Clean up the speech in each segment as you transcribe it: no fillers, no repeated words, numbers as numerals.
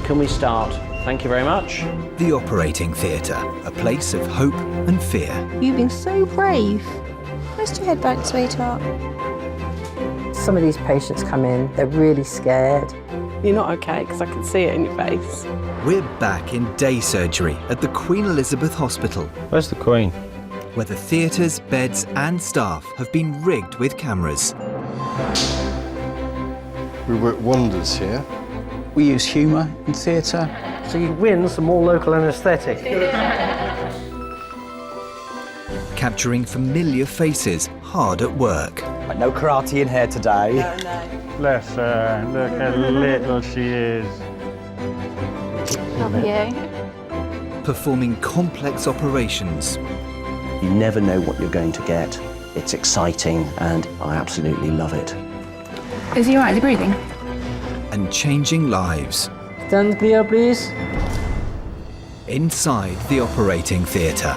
can we start? Thank you very much. The operating theatre, a place of hope and fear. You've been so brave. Rest your head back, sweetheart. Some of these patients come in, they're really scared. You're not okay, because I can see it in your face. We're back in day surgery at the Queen Elizabeth Hospital. Where's the Queen? Where the theatres, beds and staff have been rigged with cameras. We work wonders here. We use humour in theatre. So you win some more local anaesthetic. Capturing familiar faces hard at work. No karate in here today. Bless her, look how little she is. Love you. Performing complex operations. You never know what you're going to get. It's exciting and I absolutely love it. Is he all right? Is he breathing? And changing lives. Stand clear, please. Inside the operating theatre.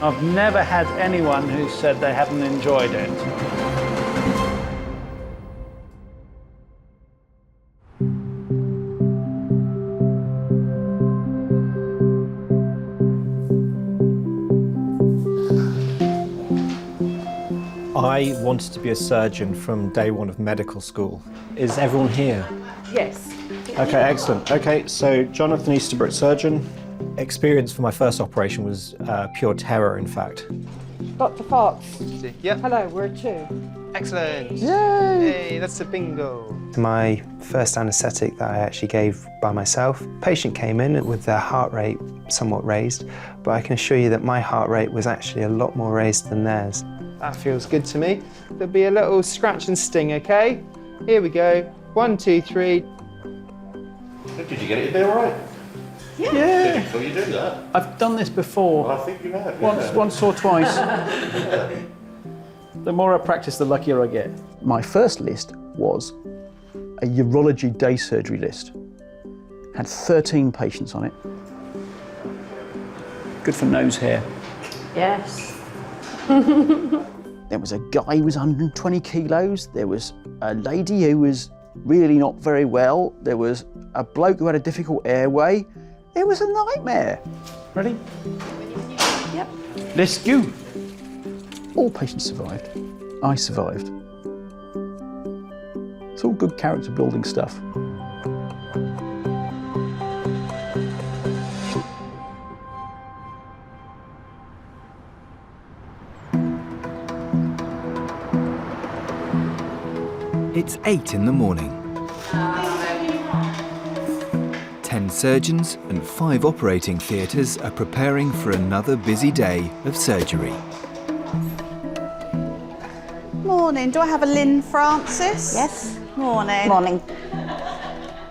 I've never had anyone who said they haven't enjoyed it. I wanted to be a surgeon from day one of medical school. Is everyone here? Yes. Okay, excellent. Okay, so Jonathan Easterbrook, surgeon. Experience for my first operation was pure terror, in fact. Dr. Fox. Yep. Hello, we're two. Excellent. Yay! Hey, that's a bingo. My first anaesthetic that I actually gave by myself. Patient came in with their heart rate somewhat raised, but I can assure you that my heart rate was actually a lot more raised than theirs. That feels good to me. There'll be a little scratch and sting, okay? Here we go. 1, 2, 3. Did you get it in there all right? Yeah. Before you do that. I've done this before. Well, I think you have. Once or twice. The more I practice, the luckier I get. My first list was a urology day surgery list. Had 13 patients on it. Good for nose hair. Yes. There was a guy who was 120 kilos. There was a lady who was really not very well. There was a bloke who had a difficult airway. It was a nightmare. Ready? Yep. Let's go. All patients survived. I survived. It's all good character building stuff. It's 8 in the morning. 10 surgeons and 5 operating theatres are preparing for another busy day of surgery. Morning. Do I have a Lynn Francis? Yes. Morning. Morning.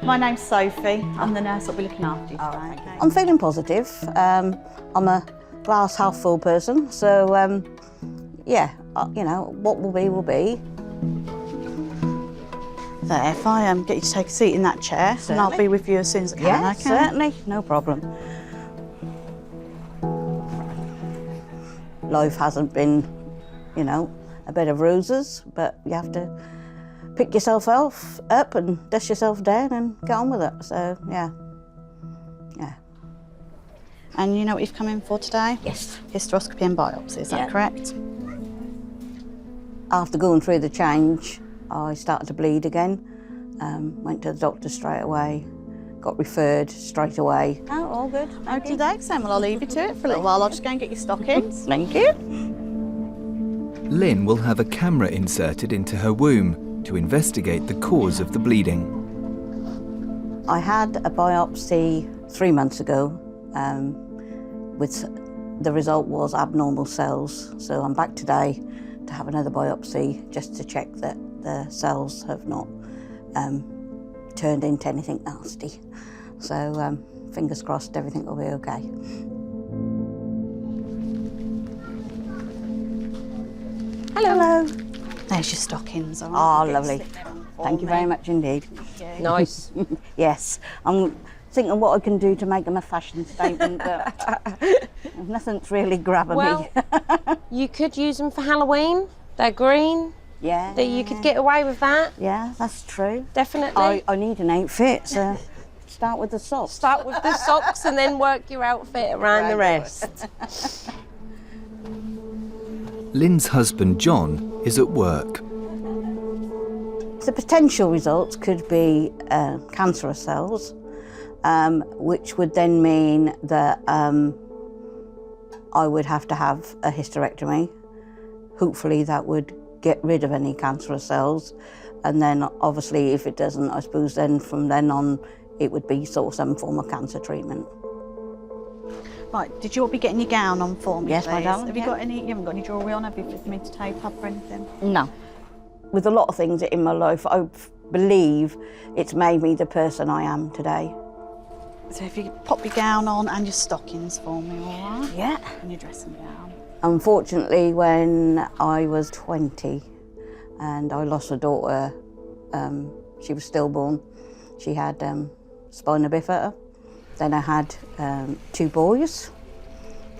My name's Sophie. I'm the nurse that'll be looking after you today. Okay. I'm feeling positive. I'm a glass half full person, so yeah, you know, what will be will be. There, if I get you to take a seat in that chair, Certainly. and I'll be with you as soon as I can. Yeah, okay? certainly, no problem. Life hasn't been, you know, a bed of roses, but you have to pick yourself up and dust yourself down and get on with it. So, yeah. Yeah. And you know what you've come in for today? Yes. Hysteroscopy and biopsy, is that correct? After going through the change, I started to bleed again. Went to the doctor straight away, got referred straight away. Oh, all good. Okay, thanks, then. Well, I'll leave you to it for a little while. I'll just go and get your stockings. Thank you. Lynn will have a camera inserted into her womb to investigate the cause of the bleeding. I had a biopsy 3 months ago, with the result was abnormal cells. So I'm back today to have another biopsy just to check that the cells have not turned into anything nasty. So fingers crossed everything will be okay. Hello. There's your stockings. All Oh, right. lovely. Thank you very much indeed. Nice. Yes, I'm thinking what I can do to make them a fashion statement, but nothing's really grabbing me. You could use them for Halloween. They're green. Yeah. That you could get away with that. Yeah, that's true. Definitely. I need an outfit, so Start with the socks. Start with the socks and then work your outfit around the rest. Lynn's husband John is at work. The potential results could be cancerous cells, which would then mean that I would have to have a hysterectomy. Hopefully that would get rid of any cancerous cells. And then obviously if it doesn't, I suppose then from then on, it would be sort of some form of cancer treatment. Right, did you all be getting your gown on for me, Yes, my please? darling, Have you yeah. got any, you haven't got any jewellery on, have you, for me to tape up or anything? No. With a lot of things in my life, I believe it's made me the person I am today. So if you could pop your gown on and your stockings for me, all right? Yeah. And your dressing gown. Unfortunately, when I was 20 and I lost a daughter, she was stillborn. She had spina bifida. Then I had 2 boys.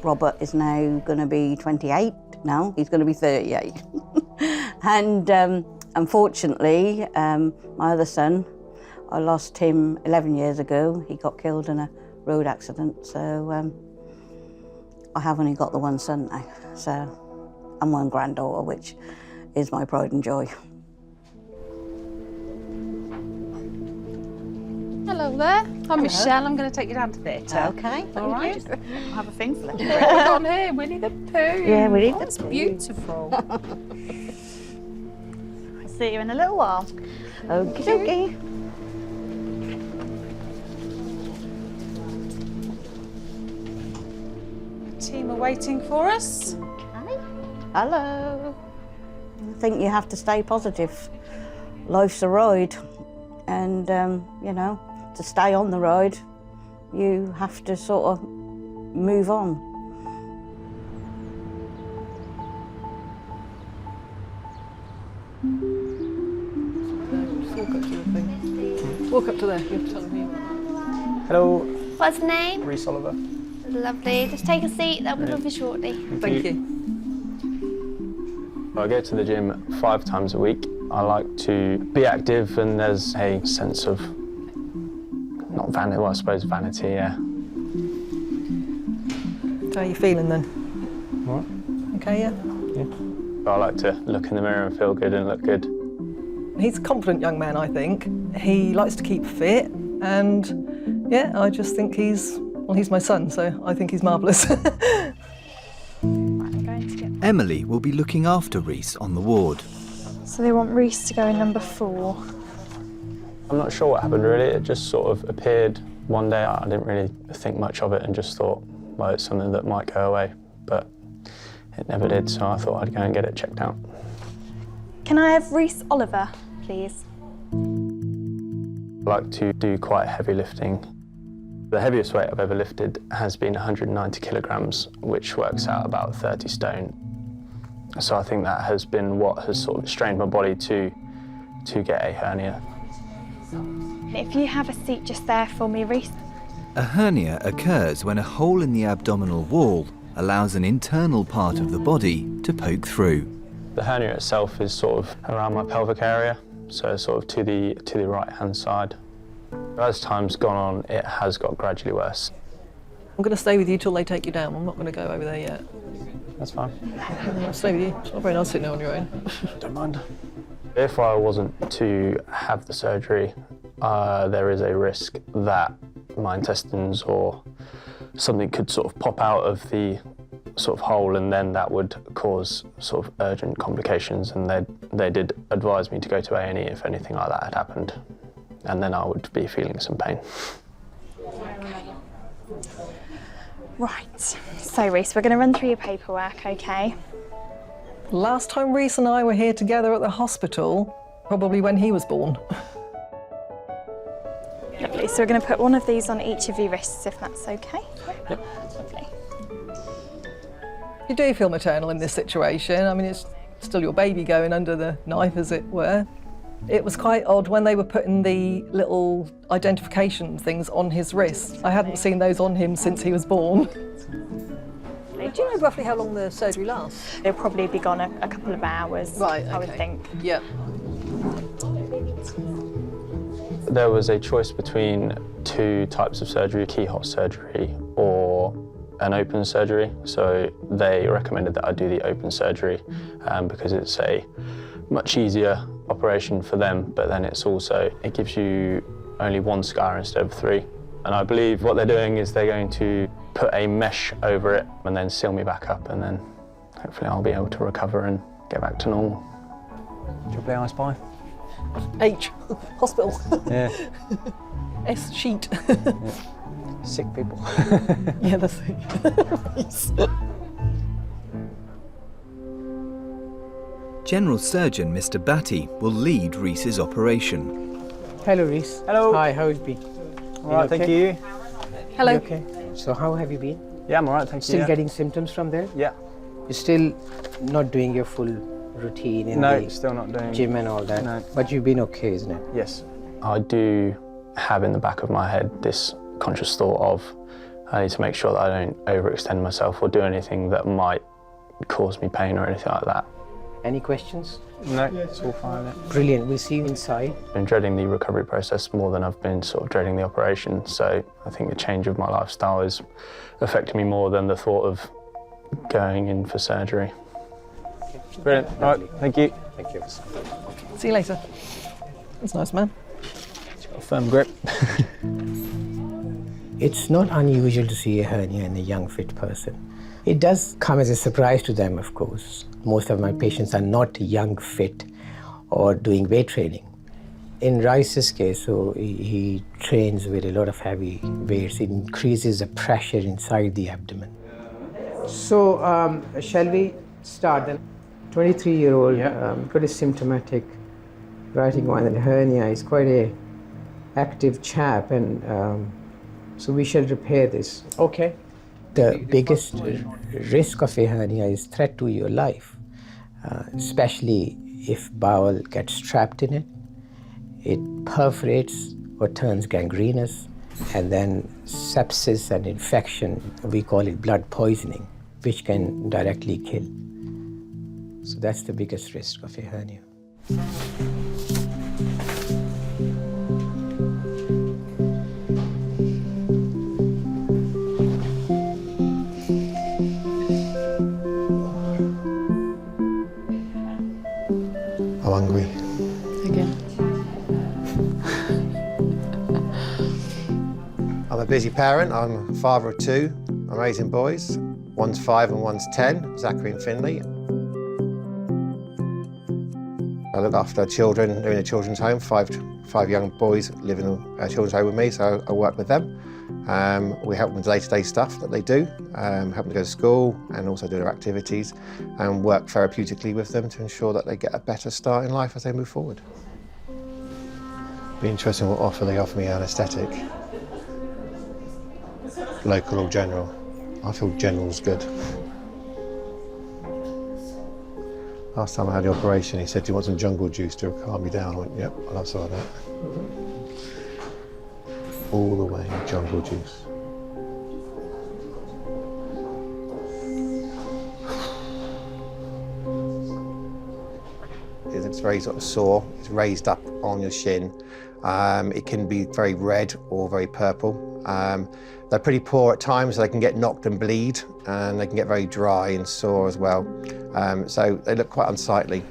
Robert is now going to be 28 now. He's going to be 38. And unfortunately, my other son, I lost him 11 years ago. He got killed in a road accident. So I have only got the one son now. So, and one granddaughter, which is my pride and joy. Hello there. I'm Michelle. I'm going to take you down to theatre. Okay, All right. I have a thing for that. We've got here Winnie the Pooh. Yeah, Winnie the That's beautiful. I'll see you in a little while. Okie dokie. The team are waiting for us. Okay. Hello. I think you have to stay positive. Life's a ride, and you know, to stay on the ride, you have to sort of move on. Walk up to the thing. Walk up to there. You have to tell them who you are. Hello, What's the name? Reese Oliver. Lovely. Just take a seat. They'll be with you shortly. Thank you. I go to the gym 5 times a week. I like to be active, and there's a sense of, not vanity, well, I suppose vanity, yeah. How are you feeling then? What? Okay, yeah? Yeah. I like to look in the mirror and feel good and look good. He's a confident young man, I think. He likes to keep fit, and yeah, I just think he's my son, so I think he's marvellous. Emily will be looking after Reese on the ward. So they want Reese to go in number 4. I'm not sure what happened really, it just sort of appeared one day. I didn't really think much of it and just thought, well, it's something that might go away, but it never did, so I thought I'd go and get it checked out. Can I have Reese Oliver, please? I like to do quite heavy lifting. The heaviest weight I've ever lifted has been 190 kilograms, which works out about 30 stone. So I think that has been what has sort of strained my body to get a hernia. If you have a seat just there for me, Reese. A hernia occurs when a hole in the abdominal wall allows an internal part of the body to poke through. The hernia itself is sort of around my pelvic area, so sort of to the right-hand side. As time's gone on, it has got gradually worse. I'm going to stay with you till they take you down. I'm not going to go over there yet. That's fine. I'll stay with you. It's not very nice sitting there on your own. Don't mind. If I wasn't to have the surgery, there is a risk that my intestines or something could sort of pop out of the sort of hole, and then that would cause sort of urgent complications, and they did advise me to go to A&E if anything like that had happened, and then I would be feeling some pain. Right. So, Reese, we're going to run through your paperwork, OK? Last time Reese and I were here together at the hospital, probably when he was born. Lovely. So we're going to put one of these on each of your wrists, if that's OK? Yep. Lovely. You do feel maternal in this situation. I mean, it's still your baby going under the knife, as it were. It was quite odd when they were putting the little identification things on his wrist. I hadn't seen those on him since he was born. Do you know roughly how long the surgery lasts? They'll probably be gone a couple of hours, Right, I would think. Yeah. there was a choice between two types of surgery, keyhole surgery or an open surgery. So they recommended that I do the open surgery because it's a much easier operation for them, but then it gives you only one scar instead of 3. And I believe what they're doing is they're going to put a mesh over it and then seal me back up, and then hopefully I'll be able to recover and get back to normal. Do you play I Spy? H, hospital. Yeah. S, sheet. Yeah. Sick people. Yeah, that's it. General Surgeon Mr. Batty will lead Reese's operation. Hello, Reese. Hello. Hi, how have you been? All right, thank you. Hello. You okay? So how have you been? Yeah, I'm all right, thank you. Still getting symptoms from there? Yeah. You're still not doing your full routine in No, the still not doing gym and all that? No. But you've been okay, isn't it? Yes. I do have in the back of my head this conscious thought of I need to make sure that I don't overextend myself or do anything that might cause me pain or anything like that. Any questions? No, it's all fine. Brilliant. We'll see you inside. I've been dreading the recovery process more than I've been sort of dreading the operation, so I think the change of my lifestyle is affecting me more than the thought of going in for surgery. Brilliant. All right, thank you. Thank you. See you later. That's nice, man. It's got a firm grip. It's not unusual to see a hernia in a young, fit person. It does come as a surprise to them, of course. Most of my patients are not young, fit, or doing weight training. In Rice's case, so he trains with a lot of heavy weights. It increases the pressure inside the abdomen. So, shall we start then? 23-year-old, pretty symptomatic, writing on the hernia. Is quite a active chap, and so we shall repair this. Okay. The biggest risk of a hernia is threat to your life, especially if bowel gets trapped in it. It perforates or turns gangrenous, and then sepsis and infection, we call it blood poisoning, which can directly kill. So that's the biggest risk of a hernia. I'm hungry. Again. I'm a busy parent. I'm a father of 2. I'm raising boys. One's 5 and one's 10, Zachary and Finley. I look after children. They're in a children's home. 5 young boys live in a children's home with me, so I work with them. We help them with day-to-day stuff that they do, help them to go to school and also do their activities, and work therapeutically with them to ensure that they get a better start in life as they move forward. Be interesting what offer they offer me anaesthetic. Local or general? I feel general's good. Last time I had the operation, he said, "Do you want some jungle juice to calm me down?" I went, "Yep, I'll have some of that." All the way, jungle juice. It's very sort of sore. It's raised up on your shin. It can be very red or very purple. They're pretty poor at times, so they can get knocked and bleed, and they can get very dry and sore as well. So they look quite unsightly.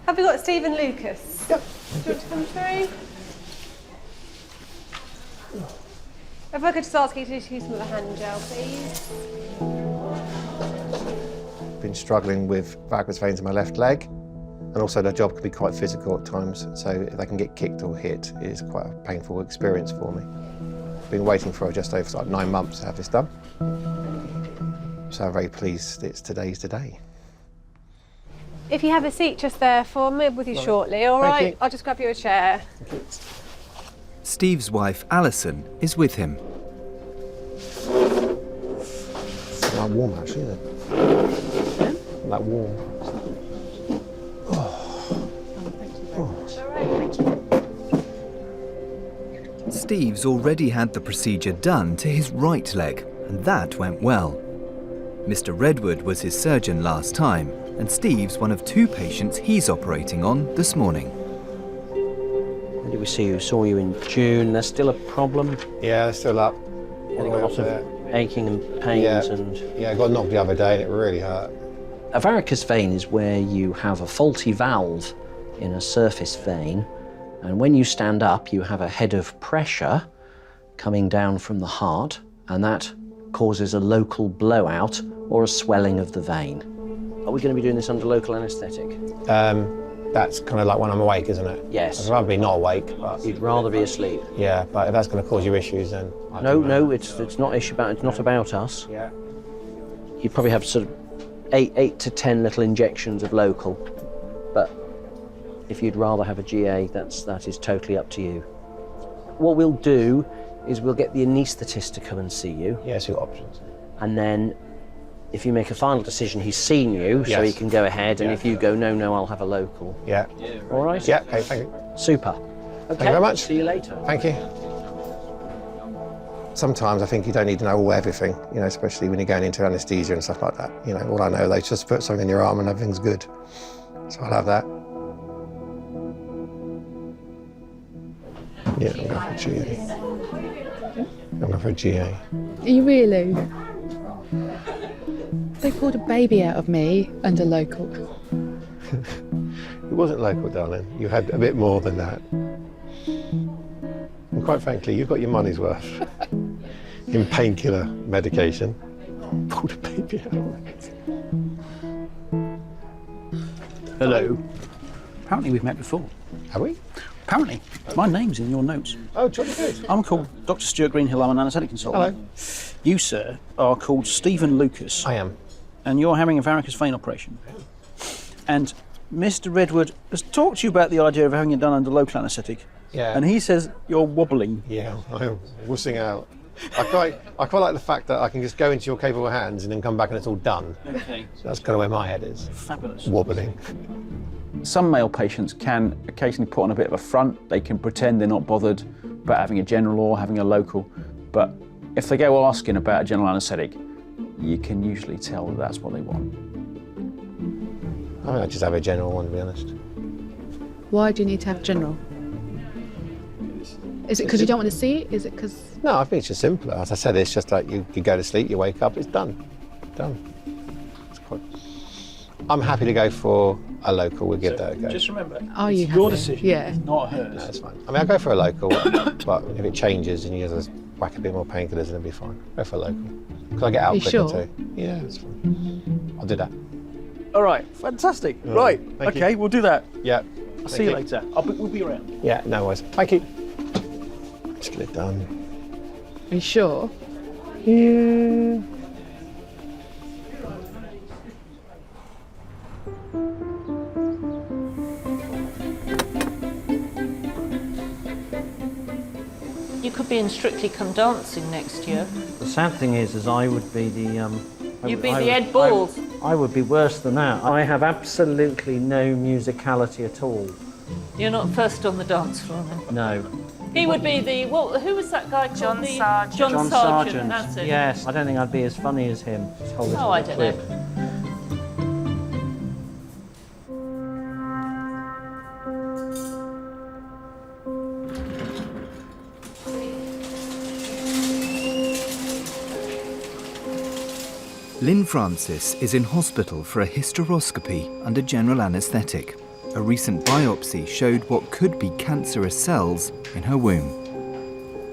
Have we got Stephen Lucas? Yep. Do you want to come through? If I could just ask you to do some of the hand gel, please. Been struggling with varicose veins in my left leg, and also their job can be quite physical at times, so if they can get kicked or hit, it is quite a painful experience for me. Been waiting for just over 9 months to have this done, so I'm very pleased it's today's the day. If you have a seat just there for me, with you shortly, all right? I'll just grab you a chair. Steve's wife, Alison, is with him. It's not warm, actually, is it? Yeah? That warm. Steve's already had the procedure done to his right leg, and that went well. Mr. Redwood was his surgeon last time, and Steve's one of 2 patients he's operating on this morning. did we see you? Saw you in June. There's still a problem? Yeah, they're still up. Getting a lot of aching and pains and... Yeah, I got knocked the other day and it really hurt. A varicose vein is where you have a faulty valve in a surface vein, and when you stand up, you have a head of pressure coming down from the heart, and that causes a local blowout or a swelling of the vein. Are we going to be doing this under local anaesthetic? That's kind of like when I'm awake, isn't it? Yes. I'd rather be not awake. But you'd rather be asleep. Yeah, but if that's going to cause you issues, then... No, it's not it's not about us. Yeah. You probably have sort of 8 to 10 little injections of local, but if you'd rather have a GA, that is totally up to you. What we'll do is we'll get the anaesthetist to come and see you. Yeah, so you've got options. And then if you make a final decision, he's seen you, so he can go ahead, and if you go, no, I'll have a local. Yeah. All right? Yeah, okay, thank you. Super. Okay. Thank you very much. See you later. Thank you. Sometimes I think you don't need to know everything, you know, especially when you're going into anaesthesia and stuff like that. You know, all I know, they just put something in your arm and everything's good. So I'll have that. Yeah, I'm going for a GA. I'm going for a GA. Are you really? They pulled a baby out of me under local. It wasn't local, darling. You had a bit more than that. And quite frankly, you've got your money's worth in painkiller medication. Pulled a baby out of it. Hello. Apparently we've met before. Have we? Apparently. My name's in your notes. Oh, jolly good. I'm called Dr. Stuart Greenhill. I'm an anaesthetic consultant. Hello. You, sir, are called Stephen Lucas. I am. And you're having a varicose vein operation. And Mr. Redwood has talked to you about the idea of having it done under local anaesthetic. Yeah. And he says you're wobbling. Yeah, I'm wussing out. I quite like the fact that I can just go into your capable hands and then come back and it's all done. Okay. So that's kind of where my head is. Fabulous. Wobbling. Some male patients can occasionally put on a bit of a front. They can pretend they're not bothered about having a general or having a local. But if they go asking about a general anaesthetic, you can usually tell that that's what they want. I think I just have a general one, to be honest. Why do you need to have general? Is it because you don't want to see it? Is it because... No, I think it's just simpler. As I said, it's just like you go to sleep, you wake up, it's done. Done. It's quite... I'm happy to go for a local. We'll give that a go. Just remember, Are you it's your happy? decision, Yeah. not hers. No, that's fine. I mean, I'll go for a local, but if it changes and you just whack a bit more painkillers, then it'll be fine. Go for a local. Because I get out You quicker sure? too. Yeah, it's fine. I'll do that. All right, fantastic. All Right, thank okay, you. we'll do that. Yeah. I'll see you later. We'll be around. Yeah, no worries. Thank you. Let's get it done. Are you sure? Yeah. You could be in Strictly Come Dancing next year. The sad thing is I would be the... You'd be the Ed Balls. I would be worse than that. I have absolutely no musicality at all. You're not first on the dance floor then? No. He would be the... Well, who was that guy called? John Sargent. John Sargent, that's it. Yes, I don't think I'd be as funny as him. Just hold this Oh, I little don't clip. know. Lynn Francis is in hospital for a hysteroscopy under general anaesthetic. A recent biopsy showed what could be cancerous cells in her womb.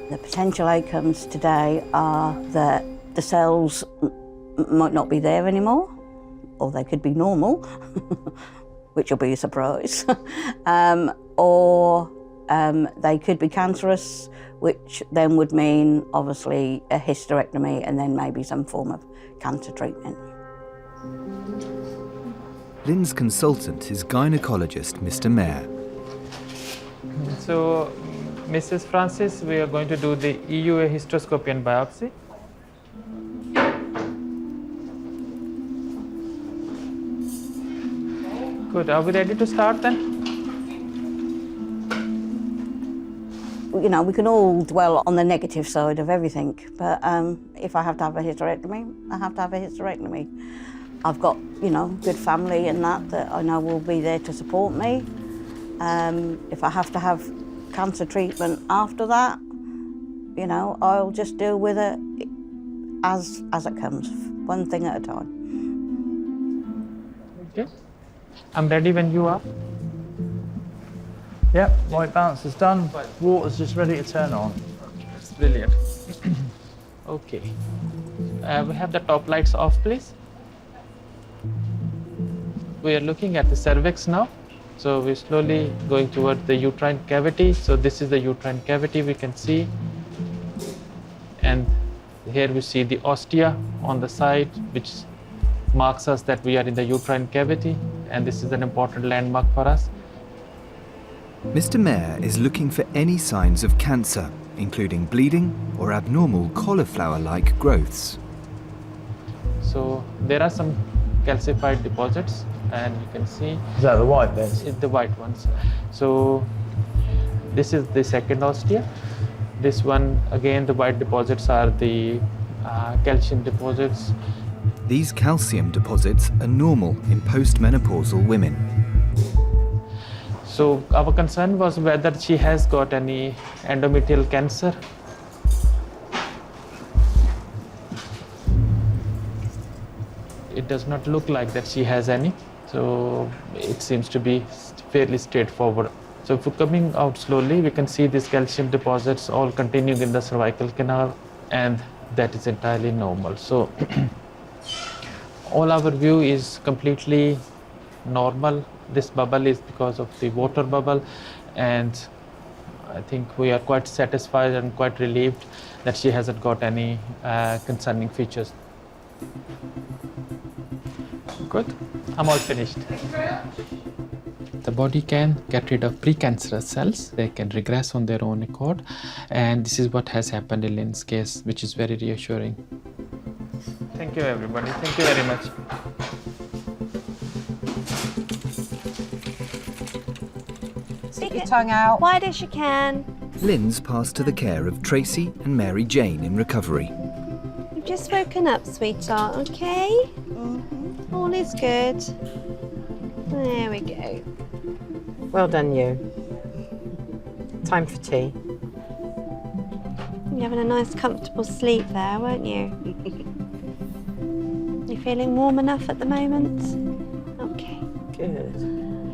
The potential outcomes today are that the cells might not be there anymore, or they could be normal, which will be a surprise, or they could be cancerous, which then would mean obviously a hysterectomy and then maybe some form of cancer treatment. Lynn's consultant is gynecologist Mr. Mayer. So, Mrs. Francis, we are going to do the EUA hysteroscopy and biopsy. Good. Are we ready to start then? You know, we can all dwell on the negative side of everything, but if I have to have a hysterectomy, I have to have a hysterectomy. I've got, you know, good family and that I know will be there to support me. If I have to have cancer treatment after that, you know, I'll just deal with it as it comes, one thing at a time. Okay. I'm ready when you are. Yep, white balance is done. Water's just ready to turn on. That's brilliant. Okay. We have the top lights off, please. We are looking at the cervix now. So we're slowly going toward the uterine cavity. So this is the uterine cavity we can see. And here we see the ostia on the side, which marks us that we are in the uterine cavity. And this is an important landmark for us. Mr. Mayer is looking for any signs of cancer, including bleeding or abnormal cauliflower-like growths. So there are some calcified deposits, and you can see. Is that the white bits? The white ones. So this is the second ostia. This one, again, the white deposits are the calcium deposits. These calcium deposits are normal in postmenopausal women. So our concern was whether she has got any endometrial cancer. It does not look like that she has any, so it seems to be fairly straightforward. So if we're coming out slowly, we can see these calcium deposits all continuing in the cervical canal, and that is entirely normal. So all our view is completely normal. This bubble is because of the water bubble, and I think we are quite satisfied and quite relieved that she hasn't got any concerning features. Good. I'm all finished. The body can get rid of precancerous cells. They can regress on their own accord. And this is what has happened in Lynn's case, which is very reassuring. Thank you, everybody. Thank you very much. Stick your tongue out. Wide as you can. Lynn's passed to the care of Tracy and Mary Jane in recovery. You've just woken up, sweetheart, okay? All is good. There we go. Well done, you. Time for tea. You're having a nice, comfortable sleep there, weren't you? You feeling warm enough at the moment? Okay. Good.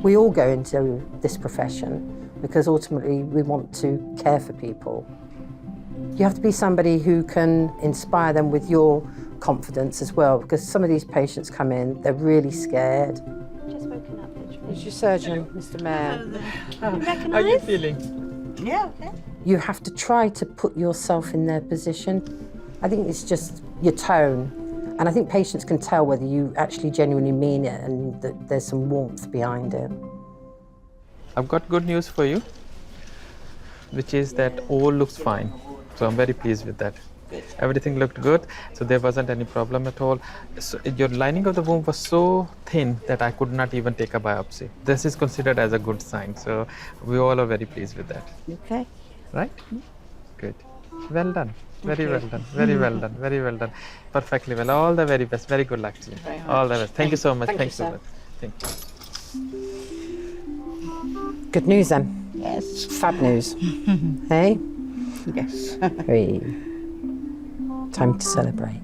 We all go into this profession because ultimately we want to care for people. You have to be somebody who can inspire them with your confidence as well, because some of these patients come in, they're really scared. Just woken up, literally. Who's your surgeon, Mr. Mayer? Recognise? How are you feeling? Yeah, okay. You have to try to put yourself in their position. I think it's just your tone. And I think patients can tell whether you actually genuinely mean it and that there's some warmth behind it. I've got good news for you, which is that all looks fine. So I'm very pleased with that. Everything looked good, so there wasn't any problem at all. So your lining of the womb was so thin that I could not even take a biopsy. This is considered as a good sign, so we all are very pleased with that. Okay. Right? Good. Well done. Very well done. Very well done. Very well done. Perfectly well. All the very best. Very good luck to you. All the best. Thank you so much. Thank you, so sir. much. Thank you. Good news then. Yes. Fab news. Hey? Yes. Hey. Time to celebrate.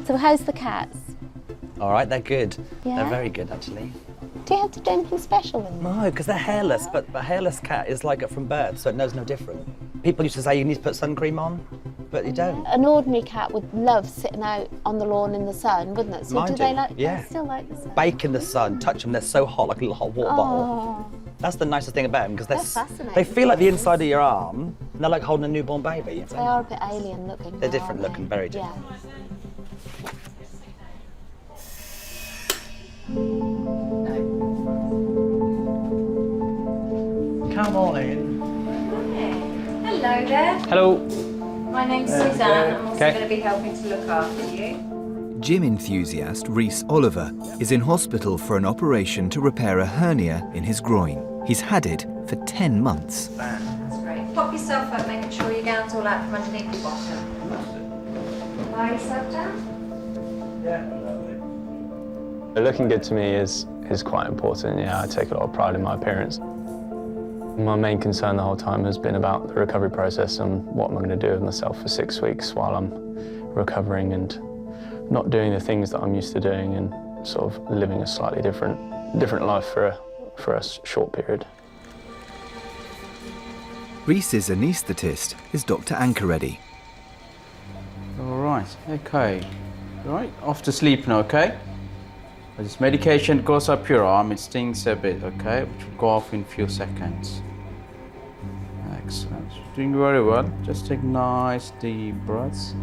So how's the cats? All right, they're good. Yeah? They're very good, actually. Do you have to do anything special with them? No, because they're hairless, but a hairless cat is like it from birth, so it knows no different. People used to say you need to put sun cream on, but you don't. An ordinary cat would love sitting out on the lawn in the sun, wouldn't it? So Mine do do, they like? yeah. They still like the sun. Bake in the sun, touch them, they're so hot, like a little hot water bottle. That's the nicest thing about them, because That's fascinating. they feel like the inside of your arm, and they're like holding a newborn baby. They are a bit alien looking. They're though, different aren't looking, they? very different. Come on in. Hello there. Hello. My name's Suzanne. I'm also Okay. going to be helping to look after you. Gym enthusiast Reese Oliver is in hospital for an operation to repair a hernia in his groin. He's had it for 10 months. That's great. Pop yourself up, making sure your gown's all out from underneath your bottom. Lie yourself down. Yeah, lovely. Looking good to me is quite important. Yeah, I take a lot of pride in my appearance. My main concern the whole time has been about the recovery process and what am I going to do with myself for 6 weeks while I'm recovering and not doing the things that I'm used to doing and sort of living a slightly different life for a short period. Reese's anaesthetist is Dr. Ankereddy. All right, okay. All right, off to sleep now, okay? As this medication goes up your arm, it stings a bit, okay? Which will go off in a few seconds. Excellent. Doing very well. Just take nice deep breaths. Are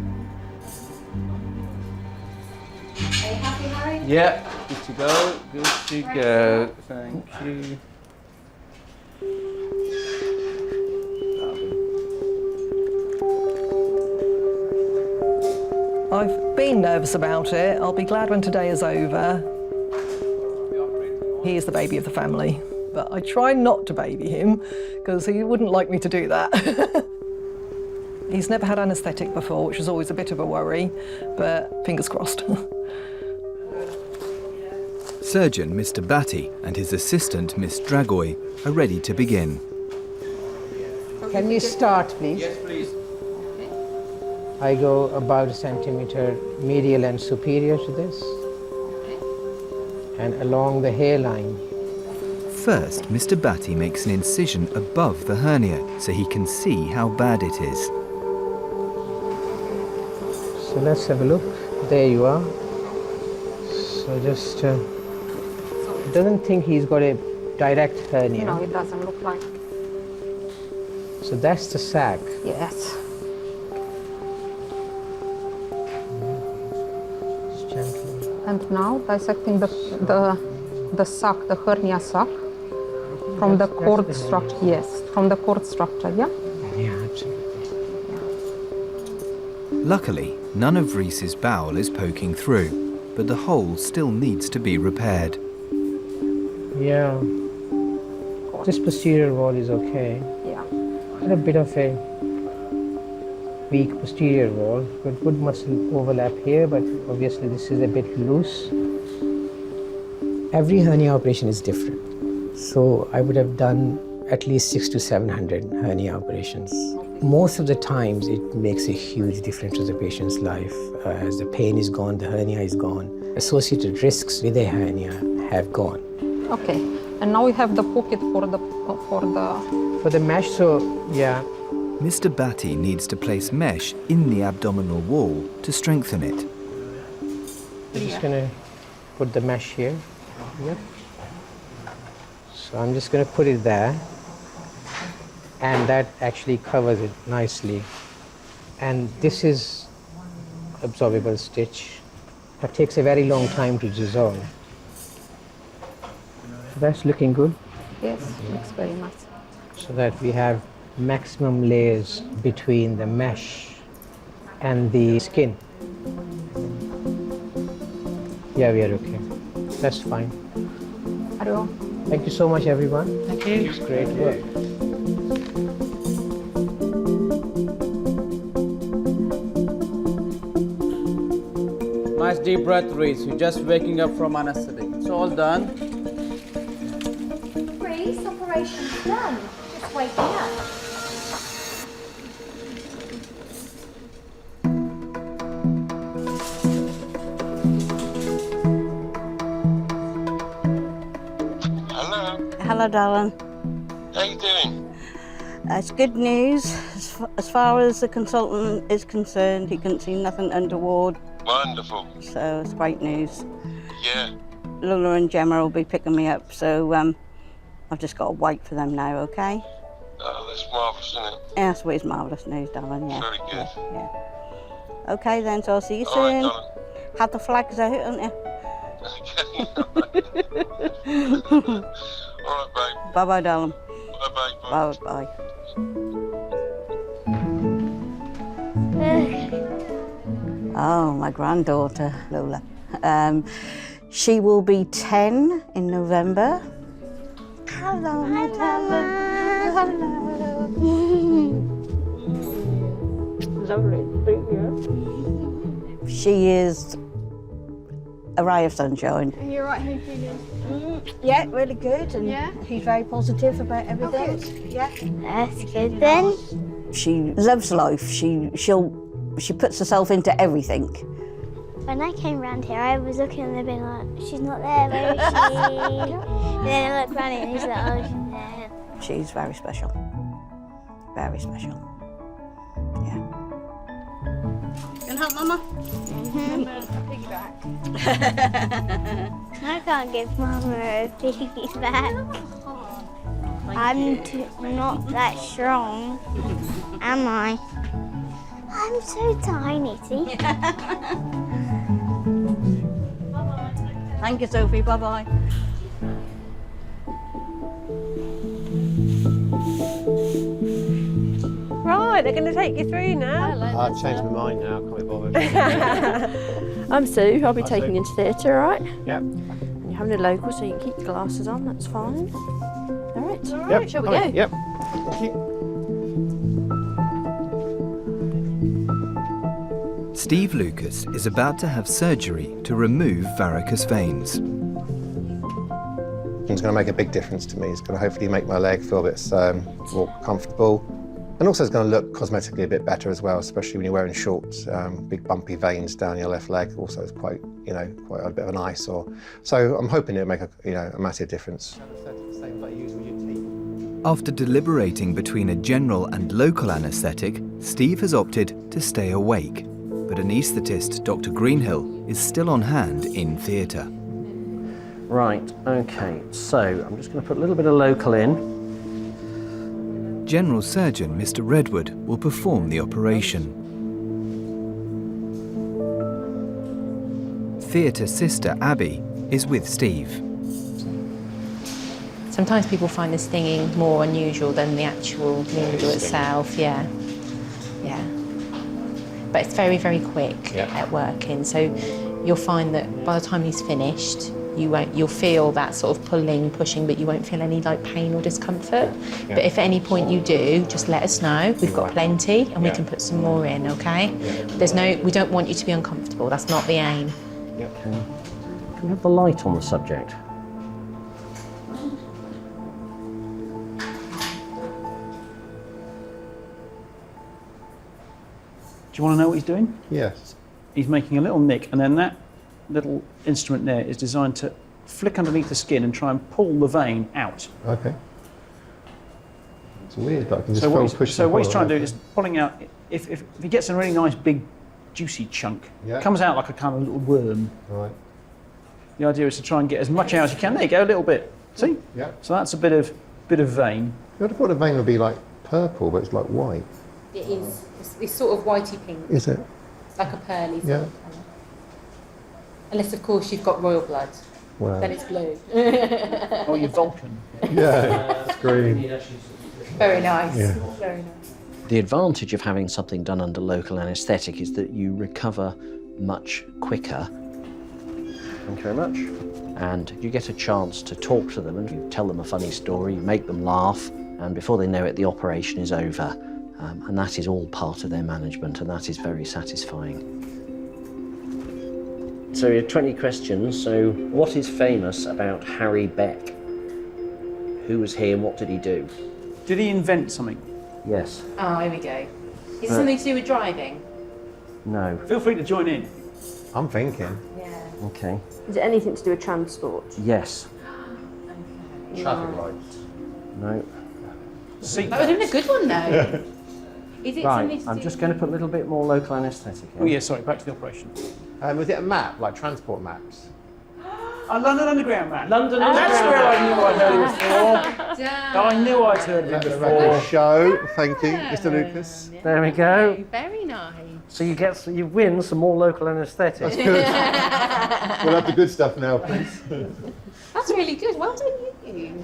you happy, Harry? Yeah, good to go, good to go. Thank you. I've been nervous about it. I'll be glad when today is over. He is the baby of the family, but I try not to baby him because he wouldn't like me to do that. He's never had anaesthetic before, which is always a bit of a worry, but fingers crossed. Surgeon Mr. Batty and his assistant Miss Dragoy are ready to begin. Can you start, please? Yes, please. I go about 1 centimeter medial and superior to this, and along the hairline. First, Mr. Batty makes an incision above the hernia so he can see how bad it is. So let's have a look. There you are. So just, doesn't think he's got a direct hernia. No, it doesn't look like. So that's the sac. Yes. And now dissecting the sac, the hernia sac, from the cord structure. Yes, from the cord structure. Yeah. Yeah, absolutely. Luckily, none of Reese's bowel is poking through, but the hole still needs to be repaired. Yeah. This posterior wall is okay. Yeah. Got a bit of a weak posterior wall, got good muscle overlap here, but obviously this is a bit loose. Every hernia operation is different. So I would have done at least 600 to 700 hernia operations. Most of the times it makes a huge difference to the patient's life. As the pain is gone, the hernia is gone. Associated risks with a hernia have gone. Okay. And now we have the pocket for the mesh. So yeah. Mr. Batty needs to place mesh in the abdominal wall to strengthen it. I'm just going to put the mesh here. Yep. So I'm just going to put it there. And that actually covers it nicely. And this is absorbable stitch. That takes a very long time to dissolve. That's looking good. Yes, looks very nice. So that we have maximum layers between the mesh and the skin. Yeah, we are okay. That's fine. Hello. Thank you so much, everyone. Thank you. It's great work. Nice deep breath, Reese. You're just waking up from anesthetic. It's all done. Reese, operation's done. Just waking up. Hello, darling. How you doing? It's good news. As far as the consultant is concerned, he couldn't see nothing untoward. Wonderful. So it's great news. Yeah. Lula and Gemma will be picking me up, so I've just got to wait for them now, okay? Oh, that's marvellous, isn't it? Yeah, that's what is marvellous news, darling, yeah. Very good. Yeah. Okay then, so I'll see you All soon. right, darling. Have the flags out, haven't you? All right, babe. Bye-bye, darling. Bye-bye. Bye-bye. Oh, my granddaughter, Lola. She will be 10 in November. Hello, my darling. Hello. Lovely to be here. She is a ray of sunshine. And you're right, how you feeling? Yeah, really good, and he's very positive about everything. Yeah. That's good then. She loves life. She puts herself into everything. When I came round here, I was looking and being like, she's not there, where is she? And then I looked round and he's like, oh, she's there. She's very special. Very special. Yeah. Can help, Mama? I can't give Mama a piggyback. I'm not that strong, am I? I'm so tiny, see? Thank you, Sophie. Bye-bye. Right, they're going to take you through now. I've changed my mind now, can't be bothered. I'm Sue, I'll be taking you into theatre, all right? Yep. And you're having a local, so you can keep your glasses on, that's fine. All right, Yep. shall we Okay, go? Yep. Thank you. Steve Lucas is about to have surgery to remove varicose veins. It's going to make a big difference to me. It's going to hopefully make my leg feel a bit more comfortable. And also it's going to look cosmetically a bit better as well, especially when you're wearing shorts. Big bumpy veins down your left leg also is quite a bit of an eyesore. So I'm hoping it'll make a massive difference. After deliberating between a general and local anaesthetic, Steve has opted to stay awake. But anaesthetist Dr. Greenhill is still on hand in theatre. Right, okay, so I'm just going to put a little bit of local in. General Surgeon Mr. Redwood will perform the operation. Theatre sister Abby is with Steve. Sometimes people find the stinging more unusual than the actual needle itself, yeah. But it's very, very quick at working, so you'll find that by the time he's finished, you'll feel that sort of pulling, pushing, but you won't feel any pain or discomfort. But if at any point you do, just let us know. We've got plenty, and we can put some more in, okay? We don't want you to be uncomfortable. That's not the aim. Can we have the light on the subject? Do you want to know what he's doing? Yes. He's making a little nick, and then that little instrument there is designed to flick underneath the skin and try and pull the vein out. Okay. It's weird, but I can just So what he's trying to do is pulling out, if he gets a really nice big juicy chunk, it comes out like a kind of little worm. Right. The idea is to try and get as much out as you can. There you go, a little bit. See? Yeah. So that's a bit of vein. You would have thought a vein would be like purple, but it's like white. It is. It's sort of whitey pink. Is it? Like a pearly sort Yeah. of colour. Unless, of course, you've got royal blood. Wow. Then it's blue. Oh, you're Vulcan. Yeah, it's green. Very nice. Yeah. Very nice. The advantage of having something done under local anaesthetic is that you recover much quicker. Thank you very much. And you get a chance to talk to them and you tell them a funny story, you make them laugh, and before they know it, the operation is over. And that is all part of their management, and that is very satisfying. So we have 20 questions. So what is famous about Harry Beck? Who was he and what did he do? Did he invent something? Yes. Oh, here we go. Is it something to do with driving? No. Feel free to join in. I'm thinking. Yeah. Okay. Is it anything to do with transport? Yes. Traffic lights. No. That would have been a good one, though. Is it something Right, to I'm do just going to put a little bit more local anaesthetic in. Oh yeah, sorry, back to the operation. Was it a map, like transport maps? A London Underground map. London That's Underground. where I knew I'd heard it before. I knew I'd heard it Good before. show, thank you, Mr. Lucas. There we go. Very nice. So you win some more local anaesthetic. That's good. We'll have the good stuff now, please. That's really good. Well done, you.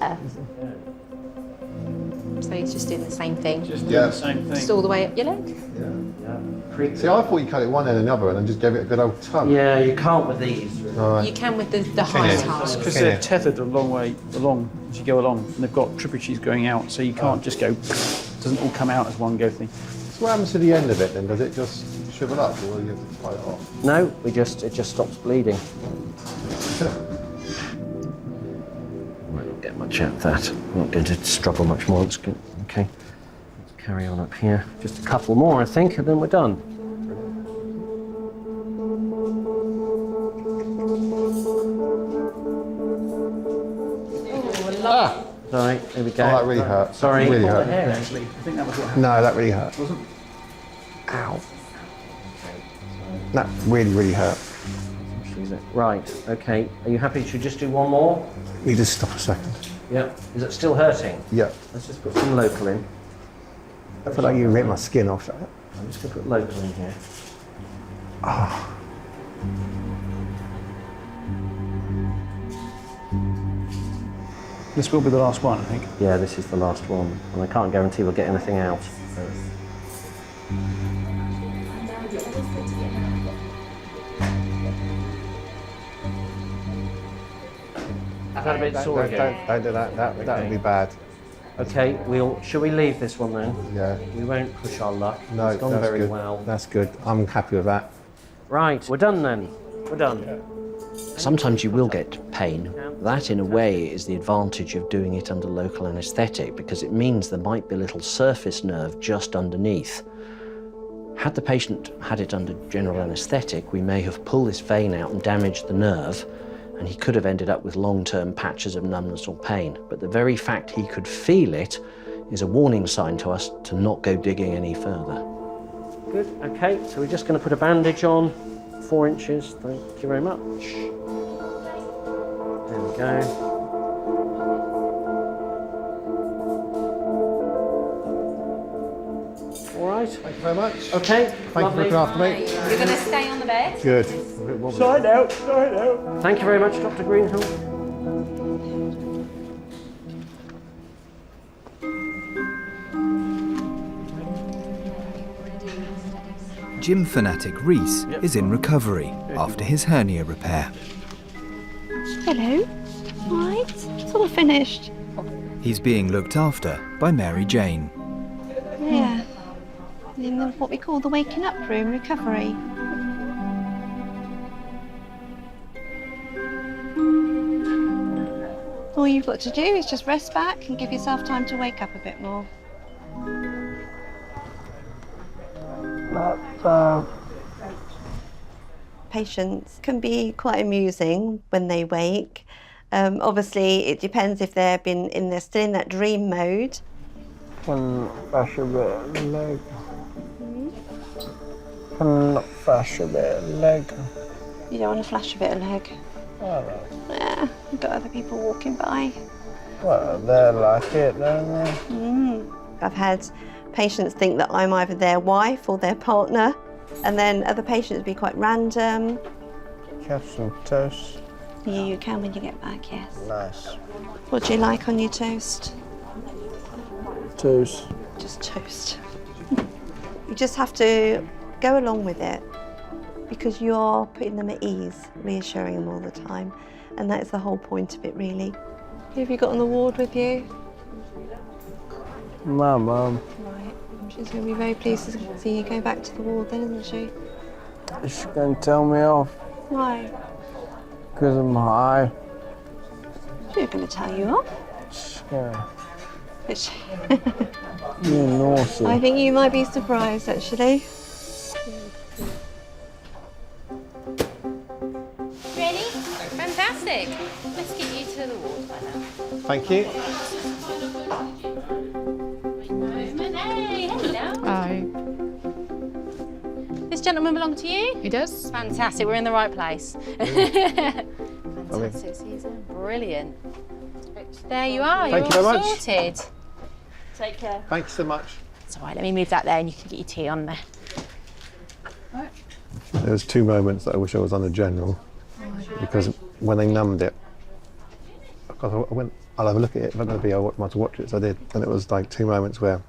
So he's just doing the same thing. Just doing the same thing. Just all the way up your leg. See, I thought you cut it one end and another and then just gave it a good old tug. Yeah, you can't with these. All right. You can with the high times. Because they're tethered a long way along as you go along, and they've got tributaries going out, so you can't just go. It doesn't all come out as one go thing. So what happens to the end of it then? Does it just shrivel up or will you have to tie it off? No, it just stops bleeding. Might not get much out of that. I'm not going to struggle much more. Let's go. Okay. Let's carry on up here. Just a couple more, I think, and then we're done. Ah! Sorry, there we go. Oh, that really hurt. Sorry. Really hurt. The hair, actually. I think that was what happened. No, that really hurt. Ow. That really, really hurt. Right, okay. Are you happy to just do one more? You just stop a second. Yeah. Is it still hurting? Yeah. Let's just put some local in. I feel like you ripped my skin off. I'm just going to put local in here. Ah. This will be the last one, I think. Yeah, this is the last one, and I can't guarantee we'll get anything out. So. I've had a bit sore again. Don't do that. That would be bad. Okay, shall we leave this one then? Yeah. We won't push our luck. No, it's gone that's very good. well. That's good. I'm happy with that. Right, we're done then. We're done. Sometimes you will get pain. That, in a way, is the advantage of doing it under local anaesthetic, because it means there might be a little surface nerve just underneath. Had the patient had it under general anaesthetic, we may have pulled this vein out and damaged the nerve, and he could have ended up with long-term patches of numbness or pain. But the very fact he could feel it is a warning sign to us to not go digging any further. Good, okay, so we're just going to put a bandage on, 4 inches, thank you very much. There we go. All right. Thank you very much. Okay, Thank you for looking after me. You're going to stay on the bed? Good. Side out. Thank you very much, Dr. Greenhill. Gym fanatic Reese is in recovery after his hernia repair. Hello. Right, it's all finished. He's being looked after by Mary Jane. Yeah. In what we call the waking up room, recovery. All you've got to do is just rest back and give yourself time to wake up a bit more. Patients can be quite amusing when they wake. Obviously, it depends if they're still in that dream mode. Can flash a bit of leg. Can flash a bit of leg. You don't want to flash a bit of leg. Alright. Yeah, you've got other people walking by. Well, they like it, don't they? I've had patients think that I'm either their wife or their partner, and then other patients be quite random. Have some toast. You can when you get back, yes. Nice. What do you like on your toast? Toast. Just toast. You just have to go along with it, because you are putting them at ease, reassuring them all the time, and that is the whole point of it, really. Who have you got on the ward with you? My mum. Right. She's going to be very pleased to see you go back to the ward then, isn't she? She's going to tell me off. Why? Because I'm high. She's going to tell you off. Yeah. But You're naughty. I think you might be surprised, actually. Ready? Fantastic. Let's get you to the ward by now. Thank you. Hey, hello. Hi. This gentleman belong to you? He does. Fantastic, we're in the right place. Fantastic, Susan. Brilliant. There you are, Thank you you're very all much. sorted. Take care. Thanks so much. It's all right, let me move that there and you can get your tea on there. There was 2 moments that I wish I was on a general, because when they numbed it, I went, I'll have a look at it, if I'm going to be, I want to watch it, so I did. And it was like 2 moments where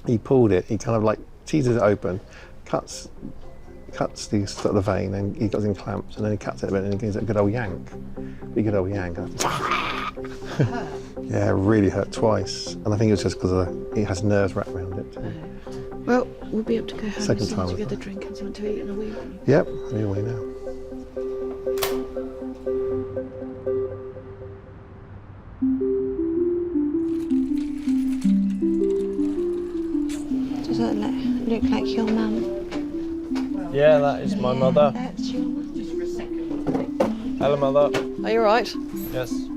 he pulled it, he kind of like teases it open, cuts the sort of vein, and he goes in clamps, and then he cuts it a bit, and he gives it a good old yank. Big good old yank. Yeah, it really hurt twice. And I think it was just because it has nerves wrapped around it too. Well, we'll be able to go home Second as soon as time we was get the drink and something to eat in a wee. Yep, anyway now. That is my mother. That's your mother. Hello, mother. Are you all right? Yes. You've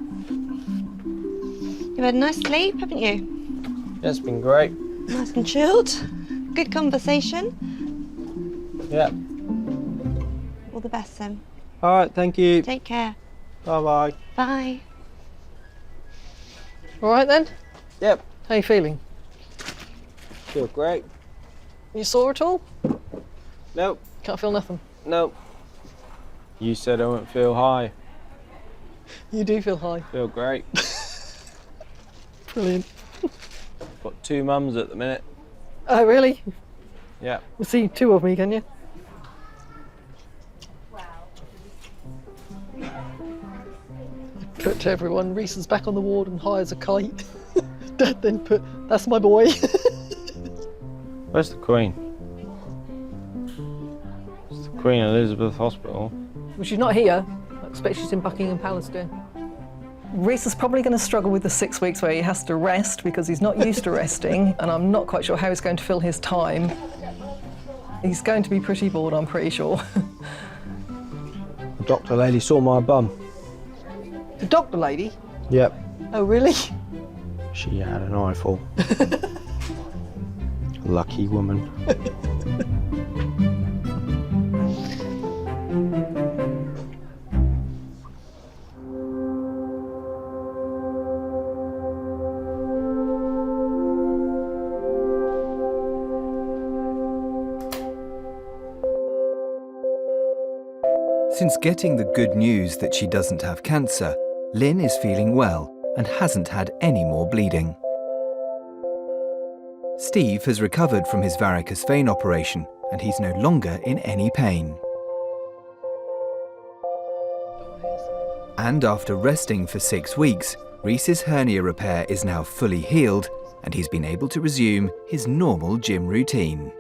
had a nice sleep, haven't you? Yeah, it's been great. Nice and chilled. Good conversation. Yeah. All the best, Sim. All right, thank you. Take care. Bye-bye. Bye. All right then? Yep. How you feeling? Feel great. You sore at all? Nope. Can't feel nothing? Nope. You said I wouldn't feel high. You do feel high. Feel great. Brilliant. Got 2 mums at the minute. Oh, really? Yeah. You'll see 2 of me, can you? Put to everyone, Reese is back on the ward and high as a kite. Dad then put, that's my boy. Where's the Queen? It's the Queen Elizabeth Hospital. Well, she's not here. I expect she's in Buckingham Palace doing. Reese is probably going to struggle with the 6 weeks where he has to rest because he's not used to resting, and I'm not quite sure how he's going to fill his time. He's going to be pretty bored, I'm pretty sure. The doctor lady saw my bum. The doctor lady? Yep. Oh, really? She had an eyeful. Lucky woman. Since getting the good news that she doesn't have cancer, Lynn is feeling well and hasn't had any more bleeding. Steve has recovered from his varicose vein operation and he's no longer in any pain. And after resting for 6 weeks, Reese's hernia repair is now fully healed and he's been able to resume his normal gym routine.